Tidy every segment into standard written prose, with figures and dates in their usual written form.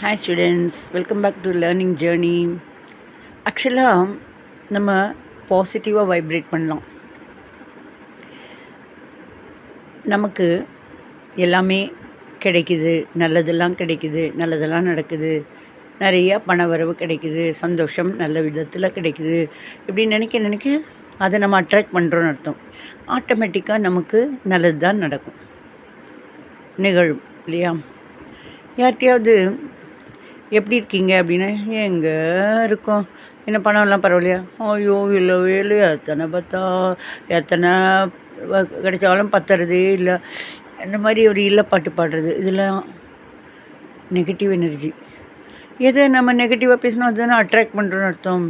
Hi students, welcome back to learning journey. ஆக்சுவலாக நம்ம பாசிட்டிவாக வைப்ரேட் பண்ணலாம். நமக்கு எல்லாமே கிடைக்குது, நல்லதெல்லாம் கிடைக்குது, நல்லதெல்லாம் நடக்குது, நிறையா பண வரவு கிடைக்குது, சந்தோஷம் நல்ல விதத்தில் கிடைக்குது. இப்படி நினைக்க அதை நம்ம அட்ராக்ட் பண்ணுறோன்னு அர்த்தம். ஆட்டோமேட்டிக்காக நமக்கு நல்லது தான் நடக்கும், நிகழும் இல்லையா? யார்கிட்டையாவது எப்படி இருக்கீங்க அப்படின்னா, எங்கே இருக்கோம், என்ன பணம்லாம் பரவாயில்லையா, ஐயோ இல்லவே இல்லையா, எத்தனை கிடைச்சாலும் பத்துறதே இல்லை, இந்த மாதிரி ஒரு இல்லை பாட்டு பாடுறது, இதெல்லாம் நெகட்டிவ் எனர்ஜி. எதை நம்ம நெகட்டிவாக பேசணும் அதுதானே அட்ராக்ட் பண்ணுறோன்னு அர்த்தம்.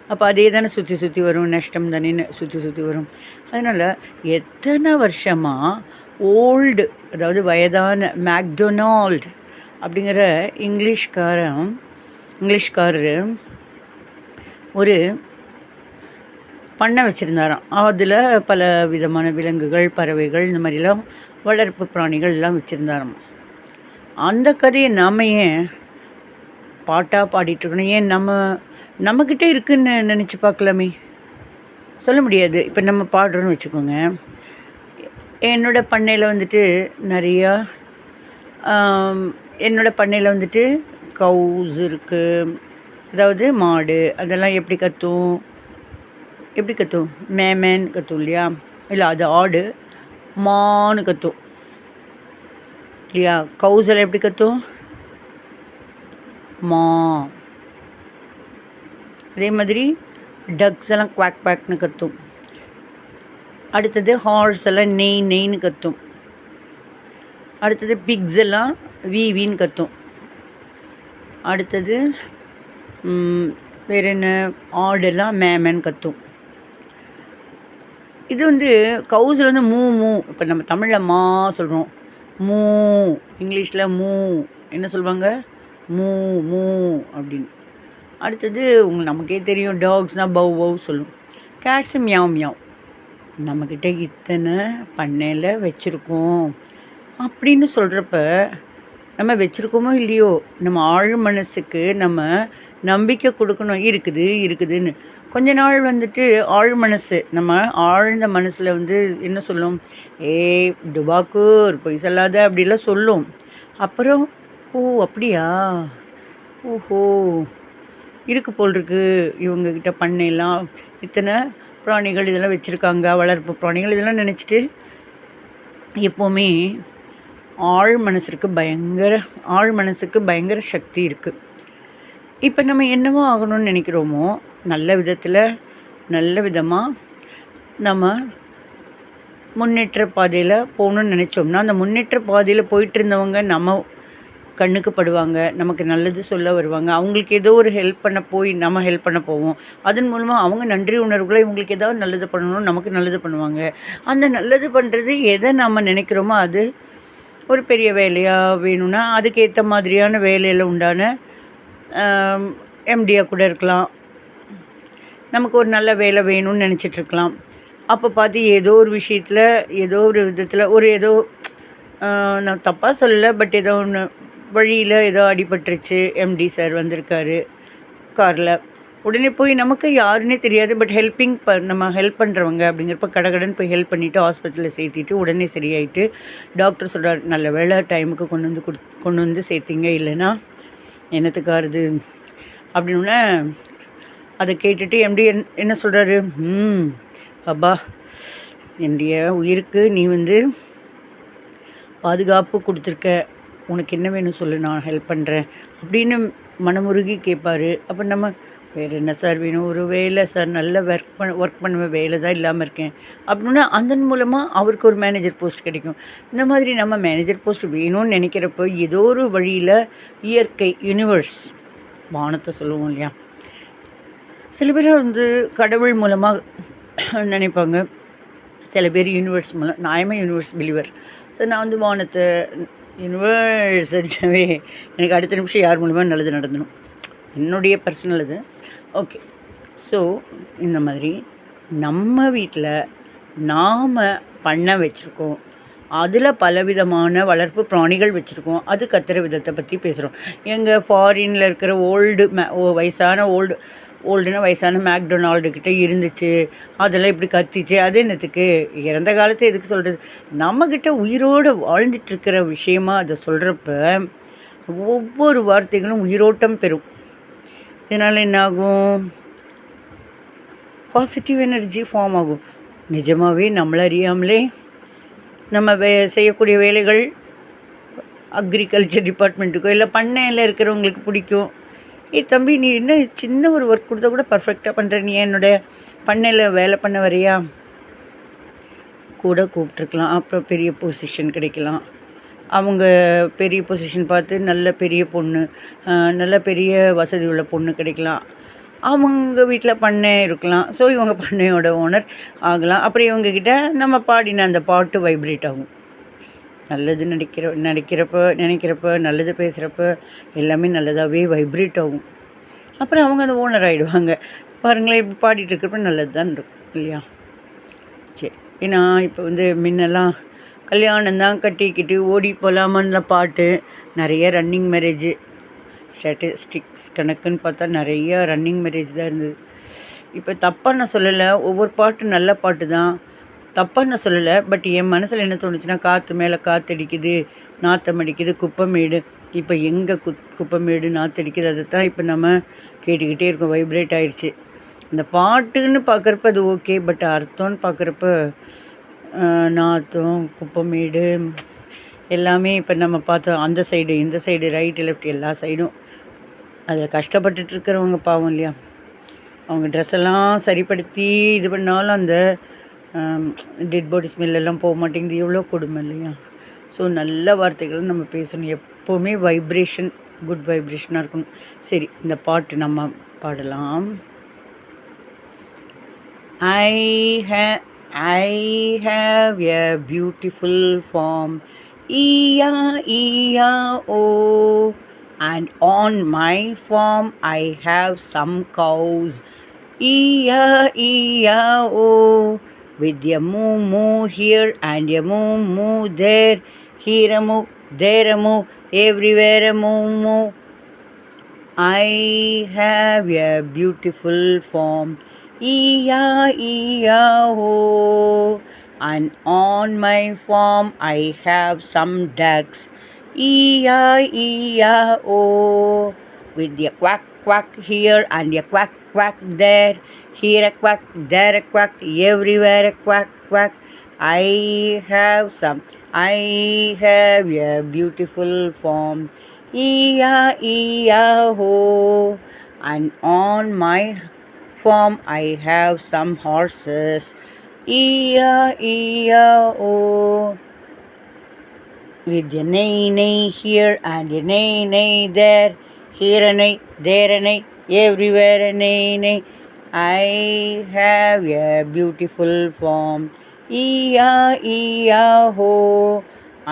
அப்போ அதே தானே சுற்றி வரும், நஷ்டம் தானே சுற்றி வரும். அதனால் எத்தனை வருஷமாக ஓல்டு, அதாவது வயதான மேக்டொனால்டு அப்படிங்கிற இங்கிலீஷ்காரர் ஒரு பண்ணை வச்சுருந்தாராம். அதில் பல விதமான விலங்குகள், பறவைகள், இந்த மாதிரிலாம் வளர்ப்பு பிராணிகள் எல்லாம் வச்சுருந்தாராம். அந்த கதையை நாம் ஏன் பாட்டாக பாடிட்டுருக்கணும்? ஏன் நம்மக்கிட்ட இருக்குதுன்னு நினச்சி பார்க்கலாமே. சொல்ல முடியாது. இப்போ நம்ம பாடுறோன்னு வச்சுக்கோங்க. என்னோடய பண்ணையில் வந்துட்டு கவுஸ் இருக்குது, அதாவது மாடு. அதெல்லாம் எப்படி கத்தும் மேமேன்னு கத்தும் இல்லையா? இல்லை, அது ஆடு மான்னு கத்தும் இல்லையா? கவுஸ் எல்லாம் எப்படி கத்தும்? மா. அதே மாதிரி டக்ஸ் எல்லாம் குவாக் குவாக்னு கத்தும். அடுத்தது ஹார்ஸ் எல்லாம் நெய்ன்னு கத்தும். அடுத்தது பிக்ஸ் எல்லாம் வீன்னு கத்தும். அடுத்தது வேறு என்ன, ஆடெல்லாம் மேமேன்னு கத்தும். இது கவுஸில் மூ. இப்போ நம்ம தமிழில் மா சொல்கிறோம், மூ. இங்கிலீஷில் மூ என்ன சொல்லுவாங்க? மூ அப்படின்னு. அடுத்தது நமக்கே தெரியும், டாக்ஸ்னால் பவ் சொல்லும். கேட்ஸு மியாவ். நம்மக்கிட்ட இத்தனை பண்ணையில் வச்சுருக்கோம் அப்படின்னு சொல்கிறப்ப, நம்ம வச்சுருக்கோமோ இல்லையோ, நம்ம ஆழ் மனசுக்கு நம்ம நம்பிக்கை கொடுக்கணும், இருக்குதுன்னு. கொஞ்ச நாள் ஆழ் மனசு, நம்ம ஆழ்ந்த மனசில் என்ன சொல்லும்? டுபாக்கூர் பொய் சொல்லாத அப்படிலாம் சொல்லும். அப்புறம் அப்படியா, ஓஹோ இருக்கு போல் இருக்கு, இவங்கக்கிட்ட பண்ணையெல்லாம் இத்தனை பிராணிகள் இதெல்லாம் வச்சுருக்காங்க, வளர்ப்பு பிராணிகள், இதெல்லாம் நினச்சிட்டு எப்போவுமே ஆழ் மனசுக்கு பயங்கர சக்தி இருக்குது. இப்போ நம்ம என்னவோ ஆகணும்னு நினைக்கிறோமோ, நல்ல விதமாக நம்ம முன்னேற்ற பாதையில் போகணுன்னு நினச்சோம்னா, அந்த முன்னேற்ற பாதையில் போயிட்டு இருந்தவங்க நம்ம கண்ணுக்கு படுவாங்க, நமக்கு நல்லது சொல்ல வருவாங்க. அவங்களுக்கு ஏதோ ஒரு ஹெல்ப் பண்ண போய் நம்ம ஹெல்ப் பண்ண போவோம். அதன் மூலமாக அவங்க நன்றி உணர்வுகளை இவங்களுக்கு ஏதாவது நல்லது பண்ணணும், நமக்கு நல்லது பண்ணுவாங்க. அந்த நல்லது பண்ணுறது எதை நம்ம நினைக்கிறோமோ அது ஒரு பெரிய வேலையாக வேணும்னா அதுக்கேற்ற மாதிரியான வேலையில் உண்டான எம்டியாக கூட இருக்கலாம். நமக்கு ஒரு நல்ல வேலை வேணும்னு நினச்சிட்ருக்கலாம். அப்போ பார்த்து ஏதோ ஒரு விஷயத்தில், ஏதோ ஒரு விதத்தில் நான் தப்பாக சொல்லலை, பட் ஏதோ ஒன்று வழியில் ஏதோ அடிபட்டுருச்சு. எம்டி சார் வந்திருக்காரு காரில். உடனே போய் நமக்கு யாருன்னே தெரியாது, பட் நம்ம ஹெல்ப் பண்ணுறவங்க அப்படிங்கிறப்ப கடகடன்னு போய் ஹெல்ப் பண்ணிவிட்டு ஹாஸ்பிட்டலில் சேர்த்திட்டு உடனே சரியாயிட்டு டாக்டர் சொல்கிறார், நல்ல வேலை டைமுக்கு கொண்டு வந்து சேர்த்திங்க, இல்லைன்னா என்னத்துக்காருது அப்படின்னா. அதை கேட்டுட்டு எம்டி என்ன சொல்கிறாரு? அப்பா, என்னுடைய உயிருக்கு நீ பாதுகாப்பு கொடுத்துருக்க, உனக்கு என்ன வேணும் சொல்லு, நான் ஹெல்ப் பண்ணுறேன் அப்படின்னு மனமுருகி கேட்பார். அப்போ நம்ம வேறு என்ன சார் வேணும், ஒரு வேலை சார், நல்ல ஒர்க் பண்ணுவேன், வேலை தான் இல்லாமல் இருக்கேன் அப்படின்னா அதன் மூலமாக அவருக்கு ஒரு மேனேஜர் போஸ்ட் கிடைக்கும். இந்த மாதிரி நம்ம மேனேஜர் போஸ்ட் வேணும்னு நினைக்கிறப்போ ஏதோ ஒரு வழியில் இயற்கை, யூனிவர்ஸ், வானத்தை சொல்லுவோம் இல்லையா, சில பேர் கடவுள் மூலமாக நினைப்பாங்க, சில பேர் யூனிவர்ஸ் மூலம். நான் யூனிவர்ஸ் பிலீவர். ஸோ நான் வானத்தை, யூனிவர்ஸ் எனக்கு அடுத்த நிமிஷம் யார் மூலமாக நல்லது நடந்தணும், என்னுடைய பர்சனல் இது. ஓகே. ஸோ இந்த மாதிரி நம்ம வீட்டில் நாம் பண்ண வச்சுருக்கோம், அதில் பலவிதமான வளர்ப்பு பிராணிகள் வச்சுருக்கோம். அது கத்துற விதத்தை பற்றி பேசுகிறோம். எங்கள் ஃபாரினில் இருக்கிற வயசான ஓல்டுனா வயசான மேக்டொனால்டு கிட்ட இருந்துச்சு, அதெல்லாம் இப்படி கத்திச்சு, அது என்னத்துக்கு? இறந்த காலத்தை எதுக்கு சொல்கிறது? நம்மக்கிட்ட உயிரோடு வாழ்ந்துட்டுருக்கிற விஷயமா அதை சொல்கிறப்ப ஒவ்வொரு வார்த்தைகளும் உயிரோட்டம் பெறும். இதனால் என்னாகும்? பாசிட்டிவ் எனர்ஜி ஃபார்ம் ஆகும். நிஜமாகவே நம்மளை அறியாமலே நம்ம செய்யக்கூடிய வேலைகள் அக்ரிகல்ச்சர் டிபார்ட்மெண்ட்டுக்கோ இல்லை பண்ணையில் இருக்கிறவங்களுக்கு பிடிக்கும். தம்பி, நீ என்ன சின்ன ஒரு ஒர்க் கொடுத்தா கூட பர்ஃபெக்டாக பண்ணுற, நீ என்னோடய பண்ணையில் வேலை பண்ண வரையா கூட கூப்பிட்ருக்கலாம். அப்புறம் பெரிய பொசிஷன் கிடைக்கலாம். அவங்க பெரிய பொசிஷன் பார்த்து நல்ல பெரிய பொண்ணு, நல்ல பெரிய வசதி உள்ள பொண்ணு கிடைக்கலாம். அவங்க வீட்டில் பண்ணை இருக்கலாம். ஸோ இவங்க பண்ணையோட ஓனர் ஆகலாம். அப்புறம் இவங்கக்கிட்ட நம்ம பாடின அந்த பாட்டு வைப்ரேட் ஆகும். நல்லது நினைக்கிறப்ப நல்லது பேசுகிறப்ப எல்லாமே நல்லதாகவே வைப்ரேட் ஆகும். அப்புறம் அவங்க அந்த ஓனர் ஆகிடுவாங்க. பாருங்களேன், இப்போ பாடிட்டு இருக்கிறப்ப நல்லது தான் இருக்கும் இல்லையா? சரி, ஏன்னா இப்போ முன்னெல்லாம் கல்யாணம் தான் கட்டிக்கிட்டு ஓடி போகலாமான்ல பாட்டு, நிறைய ரன்னிங் மேரேஜு, ஸ்டாட்டிஸ்டிக்ஸ் கணக்குன்னு பார்த்தா நிறைய ரன்னிங் மேரேஜ் தான் இருந்தது. இப்போ தப்பாக நான் சொல்லலை, ஒவ்வொரு பாட்டு நல்ல பாட்டு தான், தப்பாக நான் சொல்லலை. பட் என் மனசில் என்ன தோணுச்சுன்னா, காற்று மேலே காற்றடிக்குது, நாற்றம் அடிக்குது, குப்பமேடு. இப்போ எங்கே குப்பமேடு நாற்றடிக்குது, அதை தான் இப்போ நம்ம கேட்டுக்கிட்டே இருக்கோம். வைப்ரேட் ஆயிடுச்சு. இந்த பாட்டுன்னு பார்க்குறப்ப அது ஓகே, பட் அர்த்தம்னு பார்க்குறப்ப நாற்றம், குப்பமேடு எல்லாமே இப்போ நம்ம பார்த்தோம். அந்த சைடு இந்த சைடு ரைட்டு லெஃப்ட் எல்லா சைடும் அதில் கஷ்டப்பட்டுட்டு இருக்கிறவங்க பாவம் இல்லையா? அவங்க ட்ரெஸ்ஸெல்லாம் சரிப்படுத்தி இது பண்ணாலும் அந்த டெட் பாடி ஸ்மெல்லாம் போக மாட்டேங்குது. எவ்வளோ கொடுமை இல்லையா? ஸோ நல்ல வார்த்தைகள் நம்ம பேசணும். எப்போவுமே வைப்ரேஷன், குட் வைப்ரேஷனாக இருக்கணும். சரி, இந்த பாட்டு நம்ம பாடலாம். I have a beautiful farm, E-I-E-I-O, and on my farm I have some cows, E-I-E-I-O, with a moo-moo here and a moo-moo there, here a moo, there a moo, everywhere a moo-moo. I have a beautiful farm, E-I-E-I-O, and on my farm I have some ducks, E-I-E-I-O, with a quack quack here and a quack quack there, here a quack, there a quack, everywhere a quack quack. I have a beautiful farm, E-I-E-I-O, and on my farm I have some horses, E-I-E-I-O, with a neigh here and a neigh there, here a neigh, there a neigh, everywhere a neigh. I have a beautiful farm, E-I-E-I-O,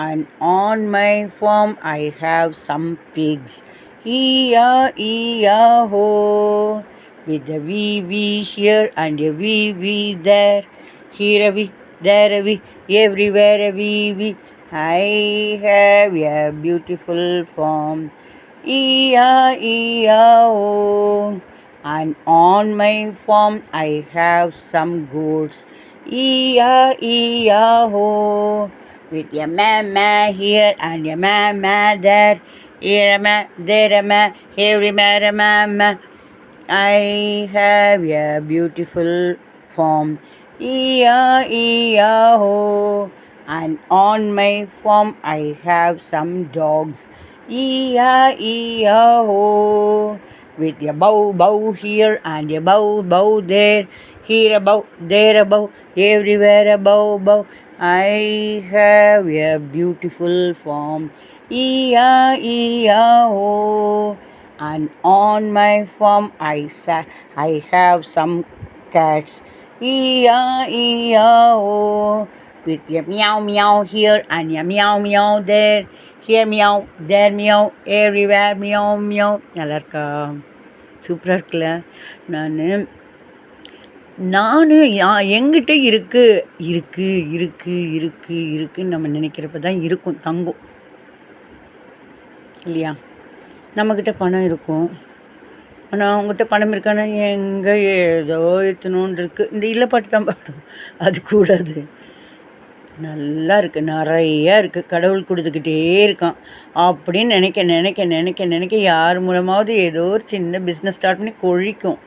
and on my farm I have some pigs, E-I-E-I-O, with a wee here and a wee there, here a wee, there a wee, everywhere a wee. I have a beautiful farm, E-I-E-I-O, and on my farm I have some goats, E-I-E-I-O, with a mama here and a mama there, here a ma, there a ma, everywhere a mama. I have a beautiful farm, E-I-E-I-O, and on my farm I have some dogs, E-I-E-I-O, with a bow here and a bow there, here a bow, there a bow, everywhere a bow. I have a beautiful farm, E-I-E-I-O, and on my farm I have some cats, E-I-E-I-O, with a meow here and a meow there, here meow, there meow, everywhere meow. நல்லா இருக்கா? சூப்பராக இருக்குல்ல? நான் நானு என்கிட்ட இருக்கு, இருக்கு, இருக்கு, இருக்கு, இருக்குன்னு நம்ம நினைக்கிறப்ப தான் இருக்கும் தங்கும். இல்லையா? நம்மக்கிட்ட பணம் இருக்கும். ஆனா, அவங்ககிட்ட பணம் இருக்கான்னா, எங்க ஏதோ இத்துணூண்டு இருக்கு. இந்த இல்ல பாட்டு தான் பாடணும். அது கூடாது. நல்லா இருக்கு. நெறையா இருக்கு. கடவுள் குடுத்துக்கிட்டே இருக்கான். அப்படின்னு நினைக்க, நினைக்க, நினைக்க, நினைக்க யார் மூலமாவது ஏதோ ஒரு சின்ன பிஸ்னஸ் ஸ்டார்ட் பண்ணி கொழிக்கும்.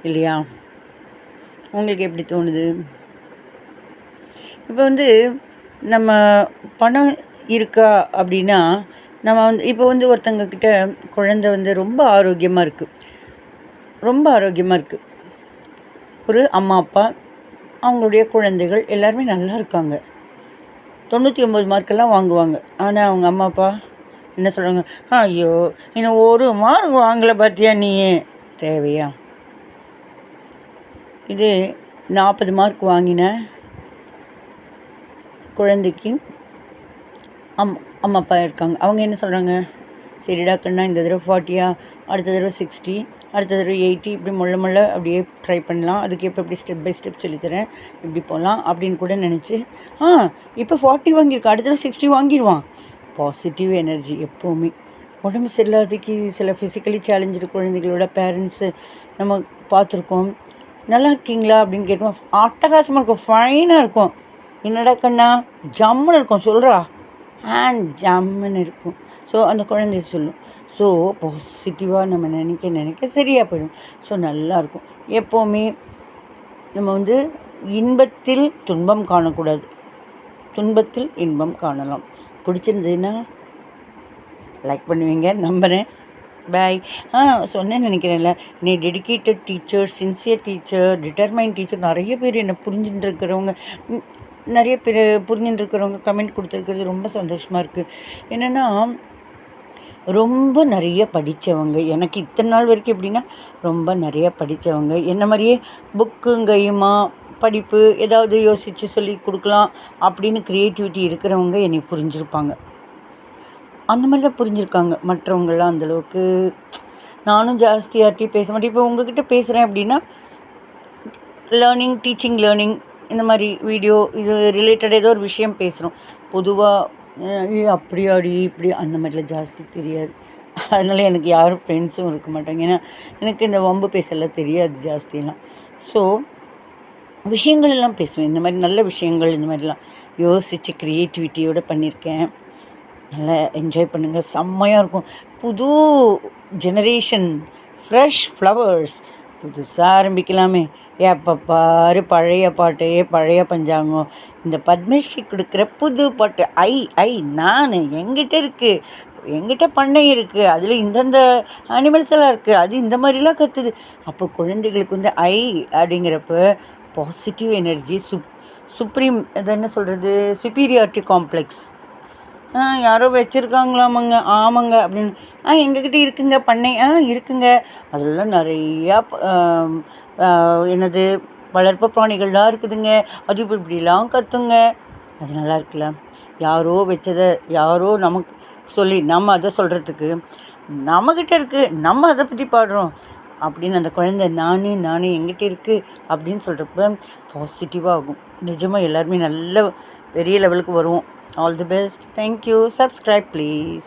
இல்லையா? உங்களுக்கு எப்படி தோணுது? இப்போ வந்து நம்ம பணம் இருக்கா அப்படின்னா, நம்ம வந்து இப்போ வந்து ஒருத்தங்க கிட்ட குழந்தை வந்து ரொம்ப ஆரோக்கியமா இருக்கு. ரொம்ப ஆரோக்கியமா இருக்கு. ஒரு அம்மா, அப்பா, அவங்களுடைய குழந்தைகள் எல்லாருமே நல்லா இருக்காங்க. 99 மார்க்கெல்லாம் வாங்குவாங்க. ஆனா, அவங்க அம்மா, அப்பா என்ன சொல்றாங்க? "ஐயோ! இன்னும் 1 மார்க் வாங்கல பாத்தியா நீயு?" தேவையா? இது 40 மார்க் வாங்கின குழந்தைக்கு அம்மா, அப்பா இருக்காங்க. அவங்க என்ன சொல்றாங்க? "சரிடா கண்ணா, இந்த தடவ 40யா? அடுத்த தடவ 60, அடுத்த தடவ 80 இப்படி மொள்ள மொள்ள அப்படியே ட்ரை பண்ணலாம். அதுக்கு எப்படி ஸ்டெப் பை ஸ்டெப் சொல்லித்தரேன். இப்படி போகலாம்." அப்படின்னு கூட நினச்சி, இப்போ 40 வாங்கியிருக்கான். அடுத்த தடவ 60 வாங்கிருவான். பாசிட்டிவ் எனர்ஜி எப்போவுமே. உடம்பு சரியில்லாததுக்கு சில ஃபிசிக்கலி சேலஞ்சு குழந்தைகளோட பேரண்ட்ஸு நம்ம பார்த்துருக்கோம். "நல்லா இருக்கீங்களா?" அப்படின்னு கேட்டோம். அட்டகாசமாக இருக்கும். ஃபைனாக இருக்கும். "என்னடா கண்ணா, ஜம்முன்னு இருக்கும் சொல்றா." ஜம்முன்னு இருக்கும். ஸோ அந்த குழந்தை சொல்லும். ஸோ பாசிட்டிவாக நம்ம நினைக்க நினைக்க சரியாக போயிடும். ஸோ நல்லாயிருக்கும். எப்போவுமே நம்ம வந்து இன்பத்தில் துன்பம் காணக்கூடாது. துன்பத்தில் இன்பம் காணலாம். பிடிச்சிருந்ததுன்னா லைக் பண்ணுவீங்க நம்புகிறேன். பாய். சொன்னேன்னு நினைக்கிறேன்ல, என்னை dedicated teacher, sincere teacher, determine teacher நிறைய பேர் என்னை புரிஞ்சுட்டு இருக்கிறவங்க, நிறைய பேர் புரிஞ்சுட்டு இருக்கிறவங்க கமெண்ட் கொடுத்துருக்கிறது ரொம்ப சந்தோஷமாக இருக்குது. என்னென்னா, ரொம்ப நிறைய படித்தவங்க, எனக்கு இத்தனை நாள் வரைக்கும் எப்படின்னா ரொம்ப நிறைய படித்தவங்க, என்ன மாதிரியே புக்குங்கையுமா படிப்பு ஏதாவது யோசித்து சொல்லி கொடுக்கலாம் அப்படின்னு க்ரியேட்டிவிட்டி இருக்கிறவங்க என்னை புரிஞ்சிருப்பாங்க. அந்த மாதிரி தான் புரிஞ்சுருக்காங்க. மற்றவங்களாம் அந்தளவுக்கு நானும் ஜாஸ்தி யார்கிட்டையும் பேச மாட்டேன். இப்போ உங்ககிட்ட பேசுகிறேன் அப்படின்னா டீச்சிங் லேர்னிங் இந்த மாதிரி வீடியோ இது ரிலேட்டட் ஏதோ ஒரு விஷயம் பேசுகிறோம். பொதுவாக அப்படியாடி இப்படி அந்த மாதிரிலாம் ஜாஸ்தி தெரியாது. அதனால் எனக்கு யாரும் ஃப்ரெண்ட்ஸும் இருக்க மாட்டாங்க. ஏன்னா எனக்கு இந்த வம்பு பேசலாம் தெரியாது ஜாஸ்தியெல்லாம். ஸோ விஷயங்கள் எல்லாம் பேசுவேன். இந்த மாதிரி நல்ல விஷயங்கள் இந்த மாதிரிலாம் யோசித்து க்ரியேட்டிவிட்டியோடு பண்ணியிருக்கேன். நல்லா என்ஜாய் பண்ணுங்கள். செம்மையாக இருக்கும். புது ஜெனரேஷன், ஃப்ரெஷ் ஃப்ளவர்ஸ், புதுசாக ஆரம்பிக்கலாமே. எப்போ பாரு பழைய பாட்டு, பழைய பஞ்சாங்கம். இந்த பத்மஸ்ரீ கொடுக்குற புது பாட்டு, நான் எங்கிட்ட இருக்குது, எங்கிட்ட பண்ணை இருக்குது, அதில் இந்தந்த அனிமல்ஸ் எல்லாம் இருக்குது, அது இந்த மாதிரிலாம் கற்றுது. அப்போ குழந்தைகளுக்கு வந்து அப்படிங்கிறப்ப பாசிட்டிவ் எனர்ஜி, சுப்ரீம் அது என்ன சொல்கிறது, சுப்பீரியாரிட்டி காம்ப்ளெக்ஸ். யாரோ வச்சுருக்காங்களாமாங்க. ஆமாங்க அப்படின்னு. எங்ககிட்ட இருக்குங்க பண்ணை. இருக்குங்க. அதெல்லாம் நிறையா என்னது வளர்ப்பு பிராணிகள்லாம் இருக்குதுங்க. அது இப்படிலாம் கற்றுங்க. அது நல்லா இருக்குல்ல. யாரோ வச்சதை யாரோ நமக்கு சொல்லி நம்ம அதை சொல்கிறதுக்கு நம்மக்கிட்ட இருக்குது, நம்ம அதை பற்றி பாடுறோம் அப்படின்னு அந்த குழந்தை நானே எங்கிட்ட இருக்குது அப்படின்னு சொல்கிறப்ப பாசிட்டிவாக ஆகும். நிஜமாக எல்லாருமே நல்ல பெரிய லெவலுக்கு வருவோம். All the best. Thank you. Subscribe please.